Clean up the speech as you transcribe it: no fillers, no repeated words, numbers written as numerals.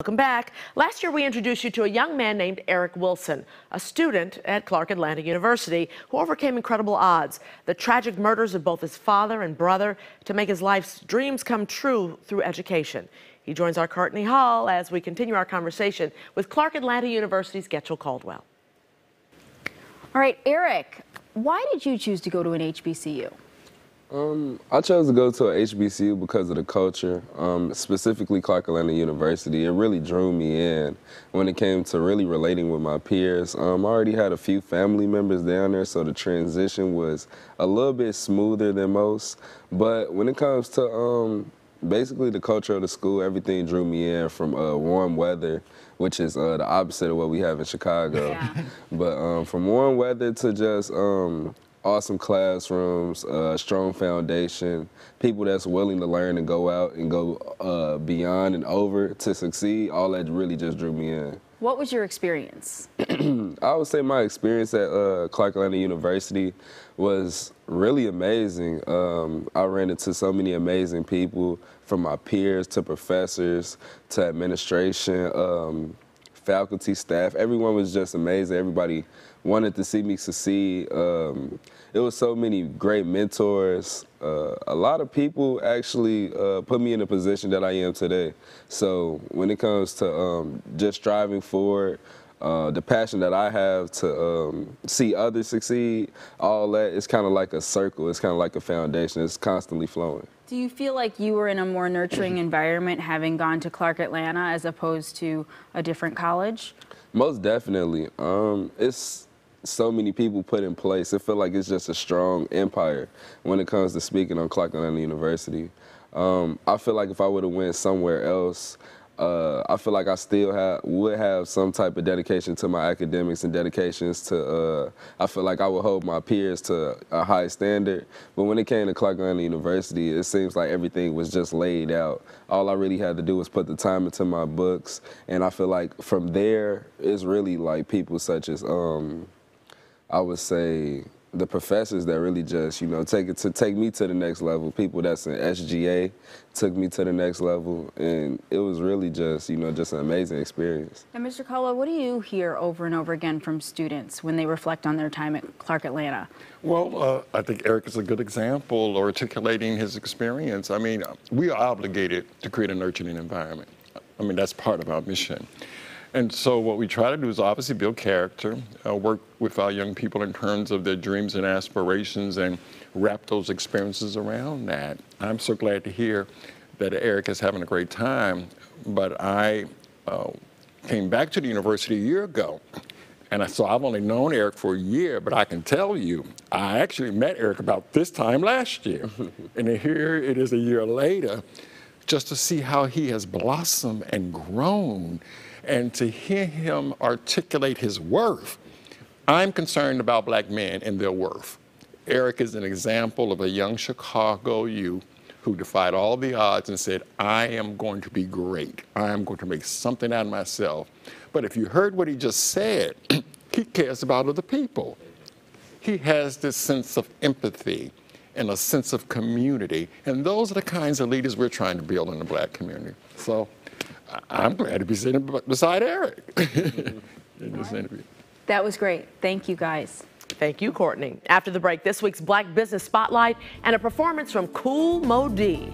Welcome back. Last year, we introduced you to a young man named Eric Wilson, a student at Clark Atlanta University who overcame incredible odds, the tragic murders of both his father and brother, to make his life's dreams come true through education. He joins our Courtney Hall as we continue our conversation with Clark Atlanta University's Getchell Caldwell. All right, Eric, why did you choose to go to an HBCU? I chose to go to a HBCU because of the culture, specifically Clark Atlanta University. It really drew me in when it came to really relating with my peers. I already had a few family members down there, so the transition was a little bit smoother than most. But when it comes to basically the culture of the school, everything drew me in, from warm weather, which is the opposite of what we have in Chicago. Yeah. But from warm weather to just awesome classrooms, strong foundation, people that's willing to learn and go out and go beyond and over to succeed, all that really just drew me in. What was your experience? I would say my experience at Clark Atlanta University was really amazing. I ran into so many amazing people, from my peers to professors to administration, faculty, staff. Everyone was just amazing. Everybody wanted to see me succeed. It was so many great mentors. A lot of people actually put me in the position that I am today. So when it comes to just striving forward, the passion that I have to see others succeed, all that, it's kind of like a circle. It's kind of like a foundation. It's constantly flowing. Do you feel like you were in a more nurturing environment having gone to Clark Atlanta as opposed to a different college? Most definitely. It's so many people put in place. I feel like it's just a strong empire when it comes to speaking on Clark Atlanta University. I feel like if I would have went somewhere else, I feel like I still would have some type of dedication to my academics and dedications to, I feel like I would hold my peers to a high standard. But when it came to Clark Atlanta University, it seems like everything was just laid out. All I really had to do was put the time into my books. And I feel like from there, it's really like people such as, I would say, the professors that really just, take me to the next level. People that's in SGA took me to the next level, and it was really just, just an amazing experience. And Mr. Caldwell, what do you hear over and over again from students when they reflect on their time at Clark Atlanta? Well, I think Eric is a good example articulating his experience. I mean, we are obligated to create a nurturing environment. I mean, that's part of our mission. And so what we try to do is obviously build character, work with our young people in terms of their dreams and aspirations, and wrap those experiences around that. I'm so glad to hear that Eric is having a great time. But I came back to the university a year ago, and so I've only known Eric for a year, but I can tell you, I actually met Eric about this time last year. And here it is a year later, just to see how he has blossomed and grown, and to hear him articulate his worth. I'm concerned about black men and their worth. Eric is an example of a young Chicago youth who defied all the odds and said, I am going to be great. I am going to make something out of myself. But if you heard what he just said, he cares about other people. He has this sense of empathy and a sense of community. And those are the kinds of leaders we're trying to build in the black community. So I'm glad to be sitting beside Eric in this interview. That was great. Thank you, guys. Thank you, Courtney. After the break, this week's Black Business Spotlight and a performance from Cool Mo D.